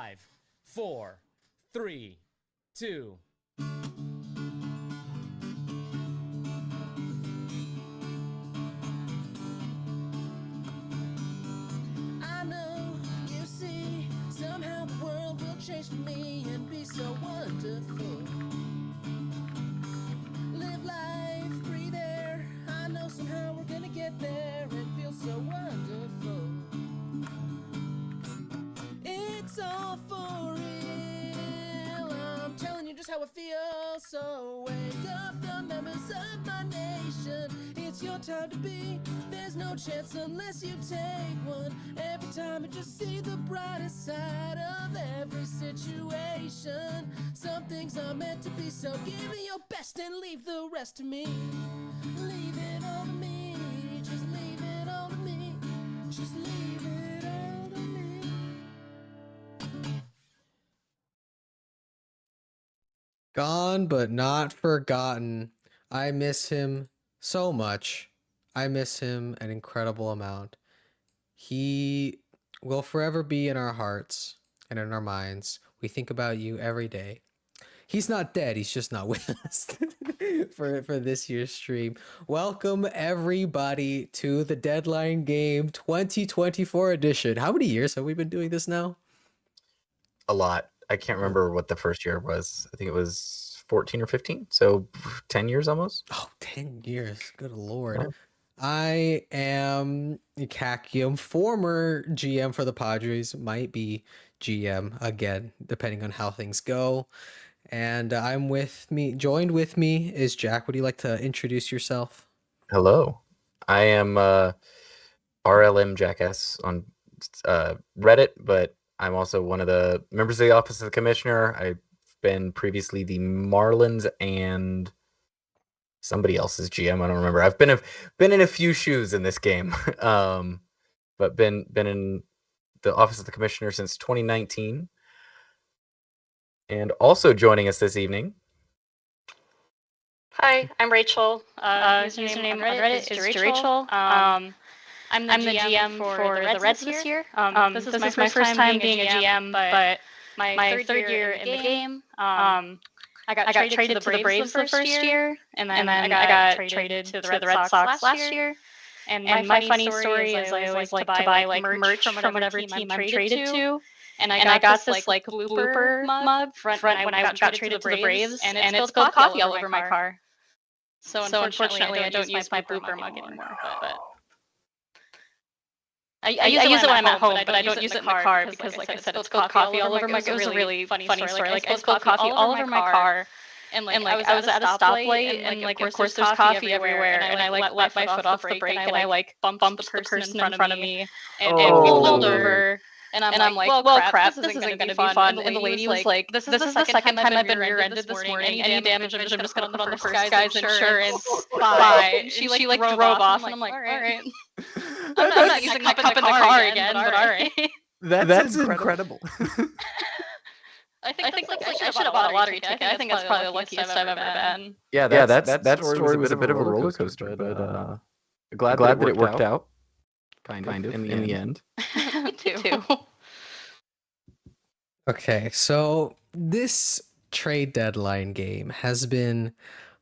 5, 4, 3, 2. I know, you see, somehow the world will change for me and be so wonderful. Live life, breathe air. I know somehow we're gonna get there. It feels so wonderful. It's all for real. I'm telling you just how I feel. So wake up the members of my nation. It's your time to be. There's no chance unless you take one. Every time I just see the brightest side of every situation. Some things are meant to be, so give me your best and leave the rest to me. Leave it all to me. Just leave it all to me. Just leave it all to me. Gone but not forgotten. I miss him so much. I miss him an incredible amount. He will forever be in our hearts and in our minds. We think about you every day. He's not dead, he's just not with us for this year's stream. Welcome everybody to the Deadline Game 2024 edition. How many years have we been doing this now? A lot. I can't remember what the first year was. I think it was 14 or 15. So 10 years almost. Oh, 10 years. Good Lord. Oh. I am Kakium, former GM for the Padres, might be GM again, depending on how things go. And joined with me is Jack. Would you like to introduce yourself? Hello. I am RLM Jackass on Reddit, but I'm also one of the members of the Office of the Commissioner. I've been previously the Marlins and somebody else's GM. I don't remember. I've been in a few shoes in this game, but been in the Office of the Commissioner since 2019. And also joining us this evening. Hi, I'm Rachel. Username on Reddit is Rachel. I'm the GM for the Reds this year. This is my first time being a GM, but my third year in the game. I got traded to the Braves the first year, and then I got traded to the Red Sox last year. And my funny story is I always like to buy like merch from whatever team I'm traded to. And I got this like blooper mug when I got traded to the Braves, and it spilled coffee all over my car. So unfortunately, I don't use my blooper mug anymore. But I use it when I'm at home, but I don't use it in the car because, like I said, it spilled coffee all over my car. It was a really funny story. Like I spilled coffee all over my car, and like I was at a stoplight, and like of course there's coffee everywhere, and I like let my foot off the brake, and I like bumped the person in front of me, and we pulled over. And I'm like, well, crap, this isn't going to be fun. And the lady was like, this is the second time I've been rear-ended this morning. Any damage, I'm just going to put on the first guy's insurance. Bye. She like drove off, and I'm like, all right. I'm not using my cup in the car again, but all right. That's incredible. I think I should have bought a lottery ticket. I think that's probably the luckiest I've ever been. Yeah, that story was a bit of a roller coaster, but glad that it worked out. Kind of in the end. Me too. Okay, so this trade deadline game has been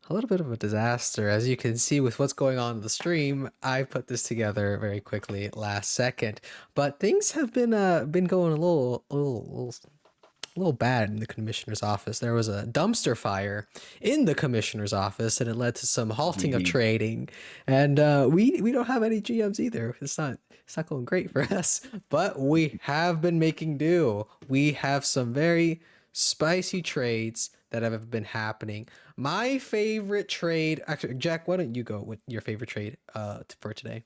a little bit of a disaster. As you can see with what's going on in the stream, I put this together very quickly last second, but things have been going a little bad in the commissioner's office. There was a dumpster fire in the commissioner's office, and it led to some halting of trading. And we don't have any GMs either. It's not going great for us, but we have been making do. We have some very spicy trades that have been happening. My favorite trade, actually, Jack, why don't you go with your favorite trade for today?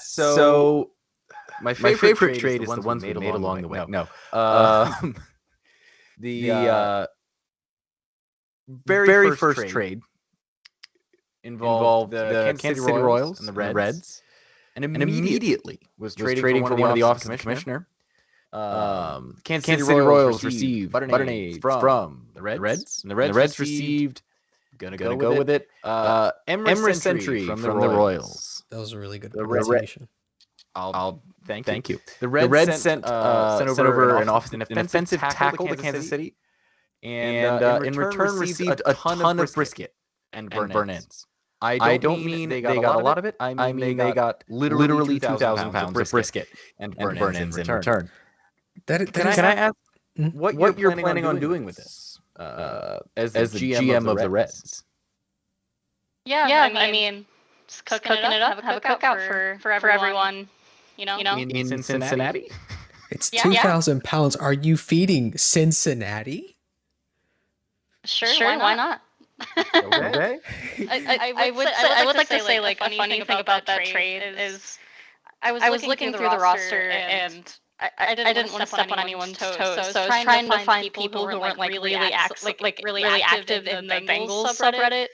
So my favorite trade is the ones we made along the way. No. The very first trade involved the Kansas City Royals and the Reds, and immediately was trading for one of the Office of the Commissioner. Kansas City Royals received Butternades from the Reds, and the Reds received, gonna go with it, Emrys Sentry from the Royals. That was a really good pronunciation. I'll thank you. The Reds sent over an offensive tackle to Kansas City, and in return received a ton of brisket and burn-ins. I don't mean they got a lot of it. I mean they got literally 2,000 pounds of brisket and burn-ins in return. Can I ask what you're planning on doing with this as the GM of the Reds? Yeah, I mean, just cooking it up, have a cookout for everyone. You know, in Cincinnati. It's 2,000 pounds. Are you feeding Cincinnati? Sure, why not? Okay. I would like to say like a funny thing about that trade is I was looking through the roster and I didn't want to step on anyone's toes. So I was trying to find people who weren't like really active in the Bengals subreddit.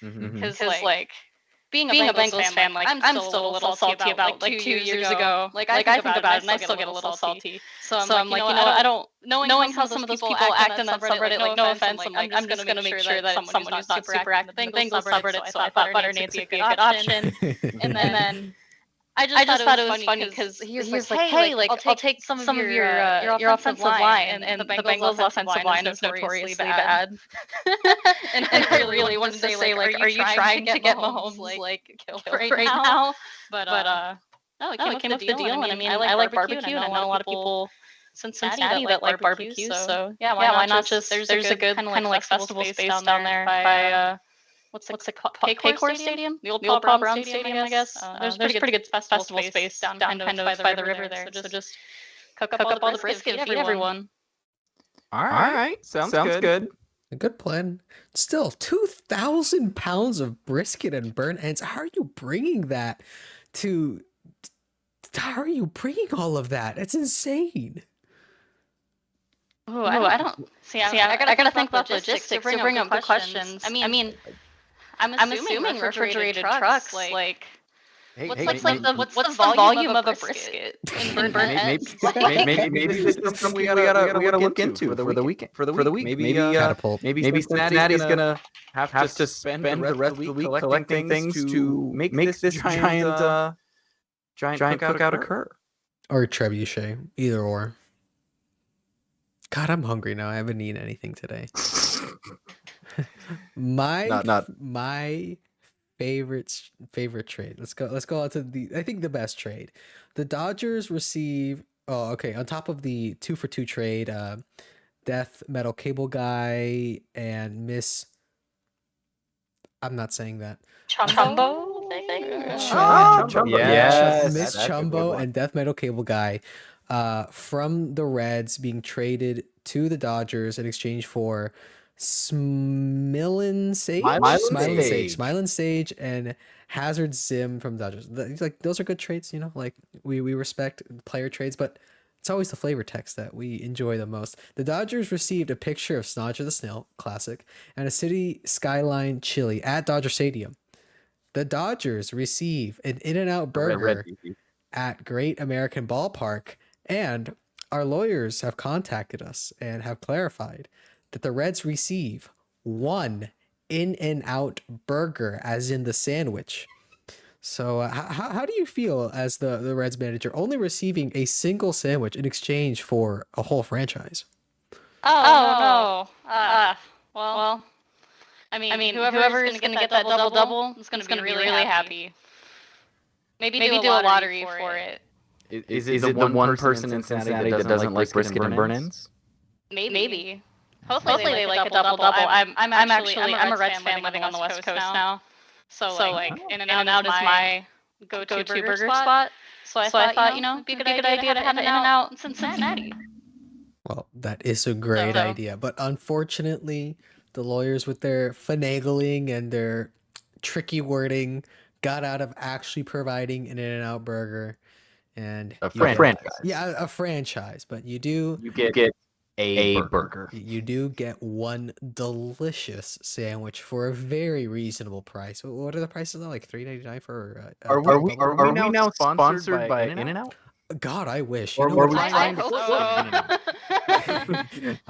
Because like being a Bengals fan, like I'm still a little salty about like 2 years ago. Like I think about it and I still get a little salty. So I'm like, I don't knowing how some of those people act in that subreddit, like no offense, I'm just gonna make sure that someone who's not super active in the Bengals subreddit, so I thought Butter Nancy would be a good option. And then I just thought it was funny because he was like, hey, like I'll take some of your offensive line, and the Bengals offensive line is notoriously bad. And I really wanted to say like, are you trying to get Mahomes like killed right now? But no, it came up the deal, and I mean, I like barbecue, and I know a lot of people in Cincinnati that like barbecue. So yeah, why not just there's a good kind of like festival space down there by what's it called? Paycor Stadium? The old Paul Brown Stadium, I guess. There's pretty good festival space down kind of by the river there. So just cook up all the brisket and feed everyone. All right. Sounds good. A good plan. Still, 2,000 pounds of brisket and burnt ends. How are you bringing that to... How are you bringing all of that? It's insane. Oh, I don't... See, I gotta think about logistics to bring up good questions. I mean... I'm assuming refrigerated trucks, like what's the volume of a brisket in burnt ends? Maybe this is something we gotta look into for the week. Maybe Catapult. Maybe Cincinnati's gonna have to spend the rest of the week collecting things to make this giant cookout occur. Or trebuchet, either or. God, I'm hungry now. I haven't eaten anything today. My favorite trade. Let's go on to the best trade. The Dodgers receive on top of the 2-for-2 trade, Death Metal Cable Guy and Miss, I'm not saying that. Chumbo? Yes. Miss Chumbo and Death Metal Cable Guy from the Reds being traded to the Dodgers in exchange for Smilin Sage and Hazard Zim from Dodgers. Like those are good trades, like we respect player trades, but it's always the flavor text that we enjoy the most. The Dodgers received a picture of Snodger the Snail, classic, and a city skyline chili at Dodger Stadium. The Dodgers receive an In-N-Out burger at Great American Ballpark, and our lawyers have contacted us and have clarified that the Reds receive one In-N-Out burger, as in the sandwich. So how do you feel as the Reds manager, only receiving a single sandwich in exchange for a whole franchise? Oh no. Well, I mean, whoever is going to get that double is going to be really happy. Maybe do a lottery for it. Is it the one person in Cincinnati that doesn't like brisket and burn-ins? Maybe. Hopefully they like a double. I'm a Reds fan living on the West Coast now. So like In-N-Out is my go-to burger spot. So I thought it'd be a good idea to have an In-N-Out in Cincinnati. Well, that is a great idea, but unfortunately, the lawyers with their finagling and their tricky wording got out of actually providing an In-N-Out burger, and a franchise. Yeah, a franchise, but you get a burger. You do get one delicious sandwich for a very reasonable price. What are the prices now? Like $3.99 for? Are we now sponsored by In-N-Out? God, I wish. I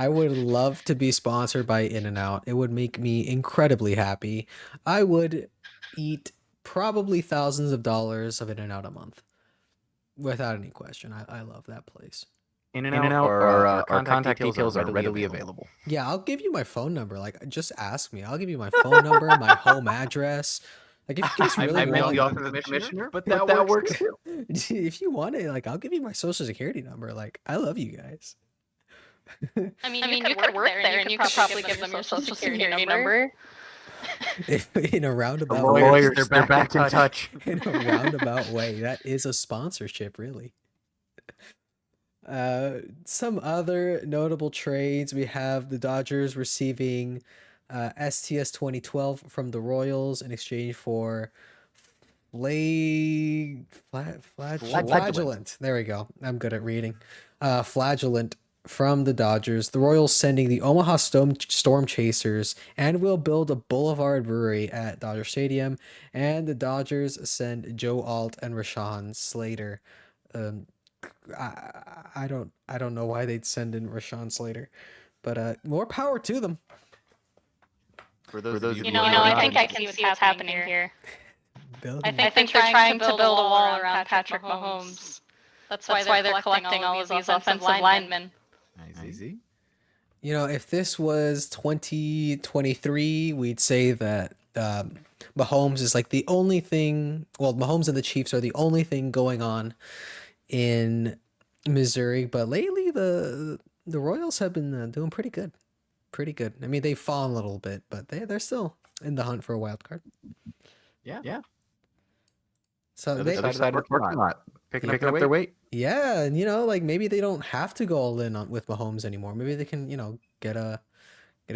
would love to be sponsored by In-N-Out. It would make me incredibly happy. I would eat probably thousands of dollars of In-N-Out a month. without any question. I love that place. In and out, our contact details are readily available. Yeah, I'll give you my phone number. Like, just ask me. I'll give you my phone number, my home address. Like, if you guys really I meant the want, office of the commissioner, but that works too. if you want it, like, I'll give you my social security number. Like, I love you guys. I mean, you could work there, and you could probably give them your social security number. In a roundabout The lawyers, they're back in touch. in a roundabout way. That is a sponsorship, really. Some other notable trades. We have the Dodgers receiving STS 2012 from the Royals in exchange for Flagellant. There we go. I'm good at reading. Flagellant from the Dodgers. The Royals sending the Omaha Storm Chasers, and will build a Boulevard Brewery at Dodger Stadium. And the Dodgers send Joe Alt and Rashawn Slater. I don't know why they'd send in Rashawn Slater, but more power to them. For those of you, I think I can see what's happening here. I think they're trying to build a wall around Patrick Mahomes. That's why they're collecting all of these offensive linemen. Easy. You know, if this was 2023, we'd say that Mahomes is like the only thing. Well, Mahomes and the Chiefs are the only thing going on in Missouri. But lately, the Royals have been doing pretty good. I mean, they've fallen a little bit, but they're still in the hunt for a wild card. Yeah. So They decided to work a lot, picking up their weight. Yeah, and like maybe they don't have to go all in on with Mahomes anymore. Maybe they can get a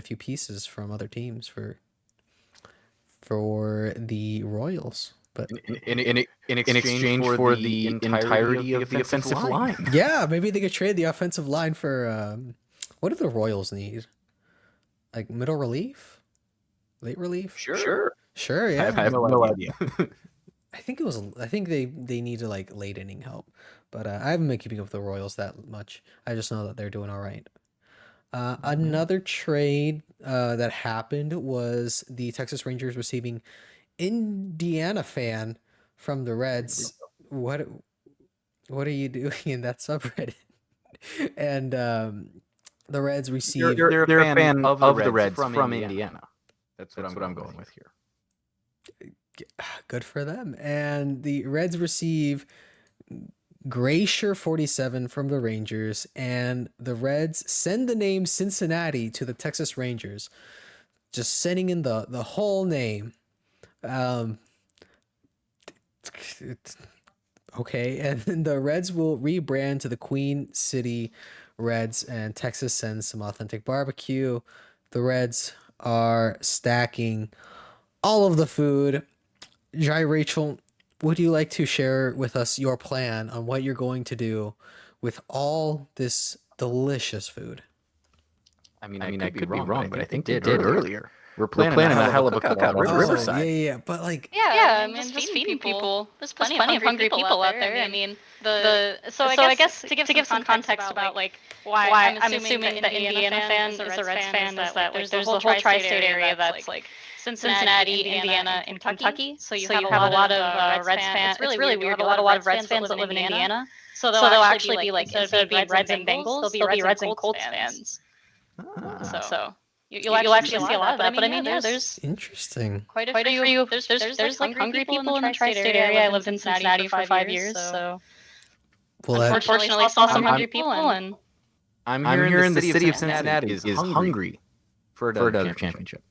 few pieces from other teams for the Royals. But in exchange for the entirety of the offensive line. Yeah, maybe they could trade the offensive line for what do the Royals need? Like middle relief, late relief? Sure. Yeah. I have no idea. I think they need to like late inning help, but I haven't been keeping up with the Royals that much. I just know that they're doing all right. Another trade that happened was the Texas Rangers receiving Indiana fan from the Reds. What are you doing in that subreddit? And the Reds received. They're a fan of the Reds from Indiana. That's what I'm going with here. Good for them. And the Reds receive Gracier 47 from the Rangers, and the Reds send the name Cincinnati to the Texas Rangers, just sending in the whole name. Okay, and then the Reds will rebrand to the Queen City Reds, and Texas sends some authentic barbecue. The Reds are stacking all of the food. Jai Rachel, would you like to share with us your plan on what you're going to do with all this delicious food? I mean, I could be wrong, but I think they did earlier. We're planning a hell of a cookout on Riverside. Yeah, but like... Yeah, I mean, just feeding people. There's plenty of hungry people out there. I mean, so I guess to give some context about like why I'm assuming the Indiana fan is a Reds fan is that like there's the whole tri-state area that's like Cincinnati, Indiana, and Kentucky. So you have a lot of Reds fans. It's really weird. You have a lot of Reds fans that live in Indiana. So they'll actually be like, instead of being Reds and Bengals, they'll be Reds and Colts fans. So you'll actually see a lot of that. But I mean, yeah, there's interesting. Quite a few. There's like hungry people in the tri-state area. I lived in Cincinnati for 5 years, so unfortunately saw some hungry people. And I'm hearing the city of Cincinnati is hungry for another championship.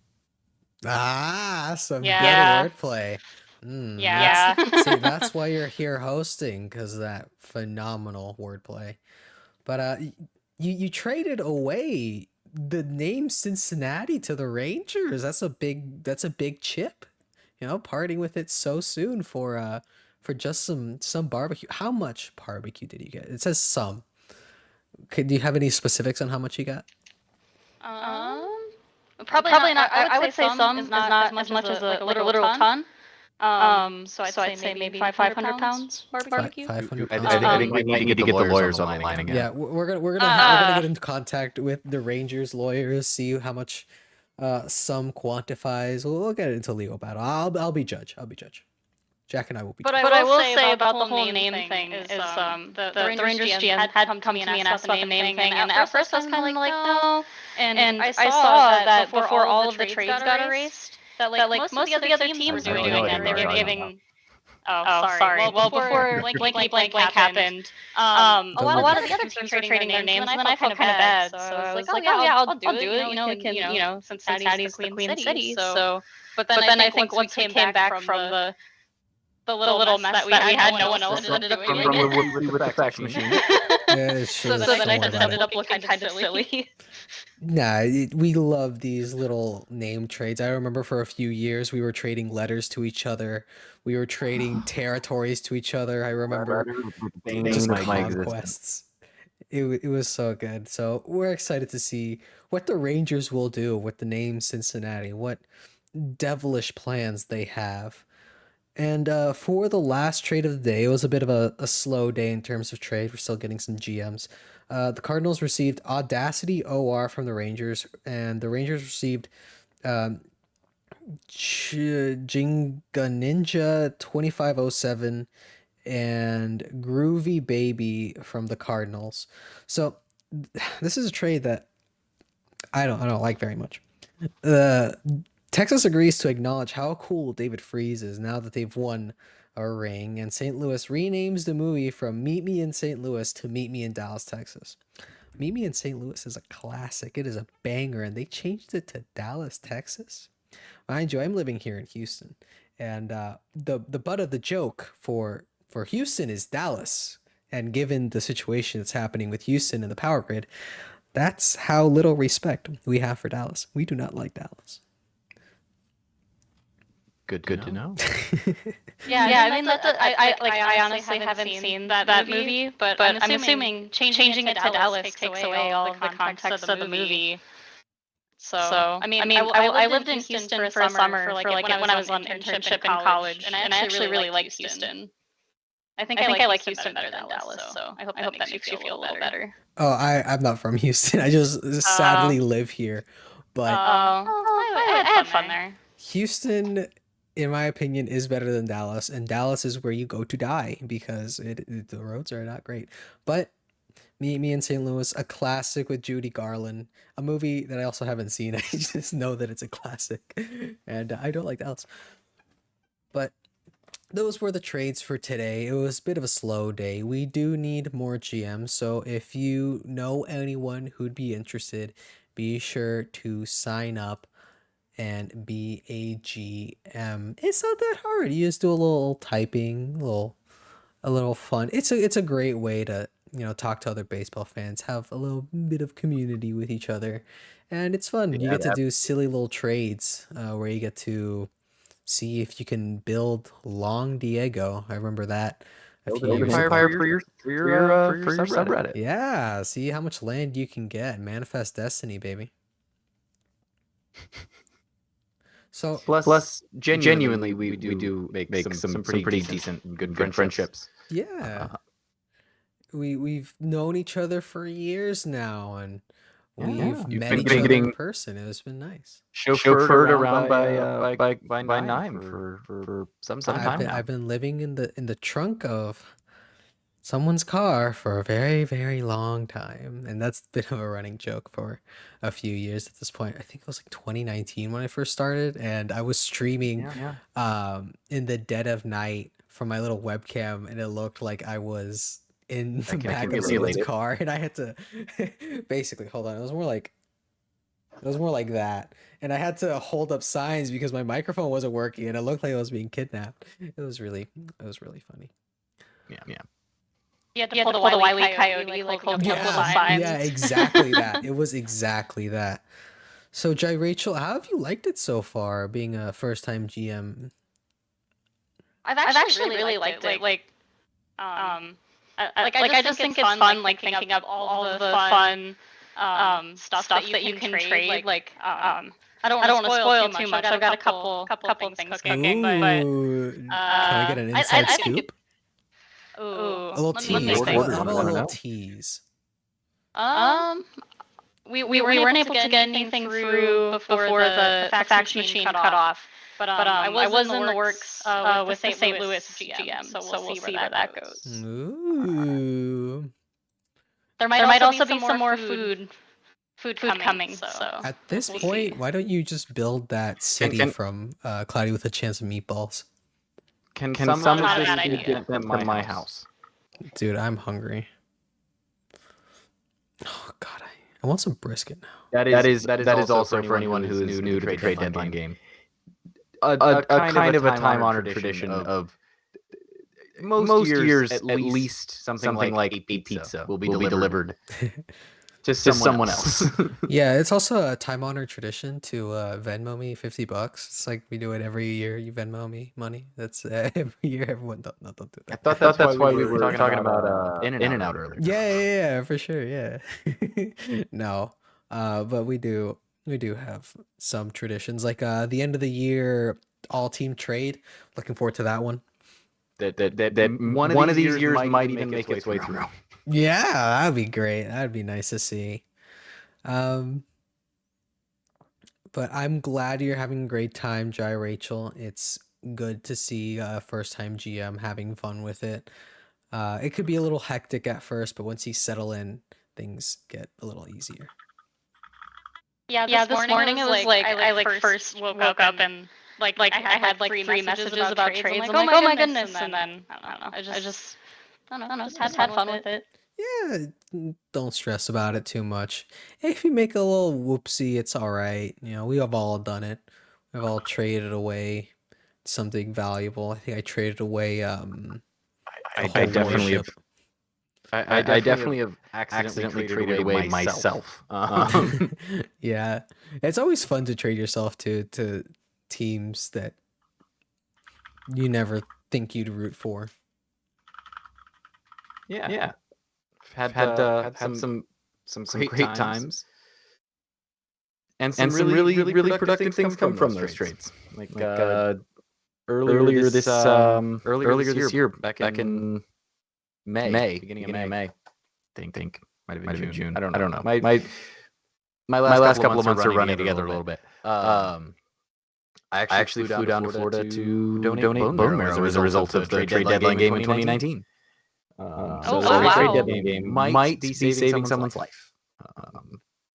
Some good wordplay. Yeah. That's why you're here hosting, because of that phenomenal wordplay. But you traded away the name Cincinnati to the Rangers. That's a big chip. Parting with it so soon for just some barbecue. How much barbecue did you get? It says some. Do you have any specifics on how much you got? Probably not. I would say some is not as much as a literal ton. So I'd say maybe 500 pounds barbecue. 500 I pounds. think we need to get the lawyers on the line again. Yeah, we're gonna get into contact with the Rangers lawyers, see how much some quantifies. We'll get into legal battle. I'll be judge. Jack and I will be. But I will say about the whole name thing is the Rangers GM had come to me and asked about the name thing, and at first I was kind of like no, and I saw that before all of the trades got erased, that most of the other teams were doing that. They were giving. Oh, sorry. Well, before Blank happened, a lot of the other teams were trading their names, and then I felt kind of bad. So I was like, oh yeah, I'll do it. You know, Cincinnati's the Queen City. So, but then I think once we came back from the little mess that we had, no one else ended up doing it. With the fax machine. Yeah, So then I just ended up looking kind of silly. Nah, we love these little name trades. I remember for a few years we were trading letters to each other. We were trading territories to each other. I remember just conquests. It was so good. So we're excited to see what the Rangers will do with the name Cincinnati, what devilish plans they have. And for the last trade of the day, it was a bit of a slow day in terms of trade. We're still getting some GMs. The Cardinals received Audacity OR from the Rangers, and the Rangers received Jinga Ninja 2507 and Groovy Baby from the Cardinals. So this is a trade that I don't like very much. Texas agrees to acknowledge how cool David Freese is now that they've won a ring, and St. Louis renames the movie from Meet Me in St. Louis to Meet Me in Dallas, Texas. Meet Me in St. Louis is a classic. It is a banger, and they changed it to Dallas, Texas. Mind you, I'm living here in Houston, and the butt of the joke for Houston is Dallas. And given the situation that's happening with Houston and the power grid, that's how little respect we have for Dallas. We do not like Dallas. Good to know. Yeah, I mean I honestly haven't seen that movie, but I'm assuming changing it to Dallas takes away all of the context of the movie. So I mean I lived in Houston for a summer for when I was on internship in college, and I actually really liked Houston. I think I like Houston better than Dallas, so I hope that makes you feel a little better. Oh, I'm not from Houston. I just sadly live here, but I had fun there. Houston, in my opinion, is better than Dallas, and Dallas is where you go to die because the roads are not great. But Meet Me in St. Louis, a classic with Judy Garland, a movie that I also haven't seen. I just know that it's a classic, and I don't like Dallas. But those were the trades for today. It was a bit of a slow day. We do need more GMs, so if you know anyone who'd be interested, be sure to sign up and be a GM. It's not that hard. You just do a little typing, a little fun. It's a great way to, talk to other baseball fans, have a little bit of community with each other, and it's fun. You get to do silly little trades where you get to see if you can build Long Diego. I remember that a few years ago. For your subreddit. Yeah, see how much land you can get. Manifest destiny, baby. So plus genuinely we do make some pretty decent and good friendships. Yeah. We've known each other for years now, and we've met each other in person. It's been nice. Chauffeured around by Nime for some time now. I've been living in the trunk of someone's car for a very, very long time, and that's a bit of a running joke for a few years at this point. I think it was like 2019 when I first started, and I was streaming in the dead of night from my little webcam, and it looked like I was in the back of someone's car, and I had to basically hold on. It was more like that, and I had to hold up signs because my microphone wasn't working, and it looked like I was being kidnapped. It was really funny. Yeah. You had to pull the Wile E. Coyote, like holding up little signs. Yeah, exactly that. It was exactly that. So, Jai Rachel, how have you liked it so far, being a first-time GM? I've actually really liked it. I just think it's fun, like thinking up all of the fun stuff that you can trade. I don't want to spoil too much. I've got a couple things cooking. But can I get an inside scoop? Ooh, a little tease. How about a little tease? We weren't able to get anything through before the fax machine cut off. I was in the works with the St. Louis GM, so we'll see where that goes. Ooh. There might also be some more food coming. So At this we'll point, see. why don't you just build that city from Cloudy with a Chance of Meatballs? Can Not some a of bad this idea. get them to my house? Dude, I'm hungry. Oh god, I want some brisket now. That is also for anyone who is new to the trade deadline game. A kind of a time-honored tradition of most years at least something like a pizza will be delivered to someone else. Yeah, it's also a time-honored tradition to Venmo me $50. It's like we do it every year. You Venmo me money. That's every year. Everyone don't do I that. thought that's why we were talking about In-N-Out earlier. Yeah, for sure. Yeah. No, but we do have some traditions like the end of the year all team trade. Looking forward to that one. That one of these years might even make its way through. Yeah, that'd be great. That'd be nice to see. But I'm glad you're having a great time, Jai Rachel. It's good to see a first-time GM having fun with it. It could be a little hectic at first, but once you settle in, things get a little easier. Yeah, this morning it was like I first woke up and I had like three messages about trades. I'm like, oh my goodness, and then I don't know. I just had fun with it. Yeah, don't stress about it too much. If you make a little whoopsie, it's all right. You know, we have all done it. We've all traded away something valuable. I think I traded away I definitely have. I definitely have accidentally traded away myself. Yeah, it's always fun to trade yourself to teams that you never think you'd root for. Yeah. Had some great times, and some really productive things come from those trades. Like earlier this year, back in May, beginning of May. Think might have been June. I don't know. My last couple of months are running together a little bit. I actually flew down to Florida to donate bone marrow as a result of the trade deadline game in 2019. So the trade deadline game might be saving someone's life.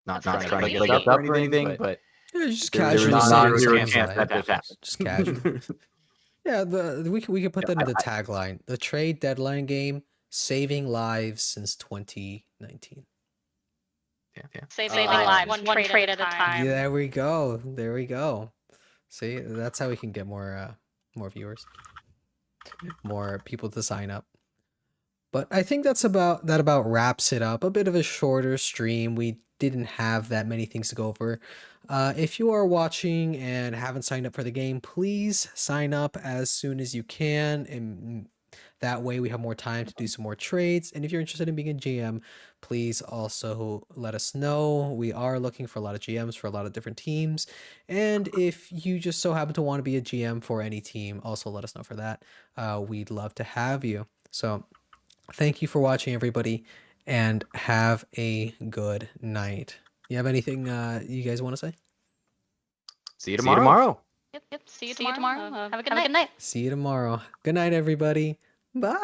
Not trying to get up or anything, but Yeah, just there's casually not say zero it. chance that happens. Just casual. Yeah, we could put that in the tagline. The trade deadline game, saving lives since 2019. Yeah. Saving lives, one trade at a time. Yeah, there we go. There we go. See, that's how we can get more viewers, more people to sign up. But I think that about wraps it up. A bit of a shorter stream. We didn't have that many things to go over. If you are watching and haven't signed up for the game, please sign up as soon as you can, and that way we have more time to do some more trades. And if you're interested in being a GM, please also let us know. We are looking for a lot of GMs for a lot of different teams. And if you just so happen to want to be a GM for any team, also let us know for that. We'd love to have you. So thank you for watching, everybody, and have a good night. You have anything you guys want to say? See you tomorrow. Yep. See you tomorrow. Have a good night. See you tomorrow. Good night, everybody. Bye.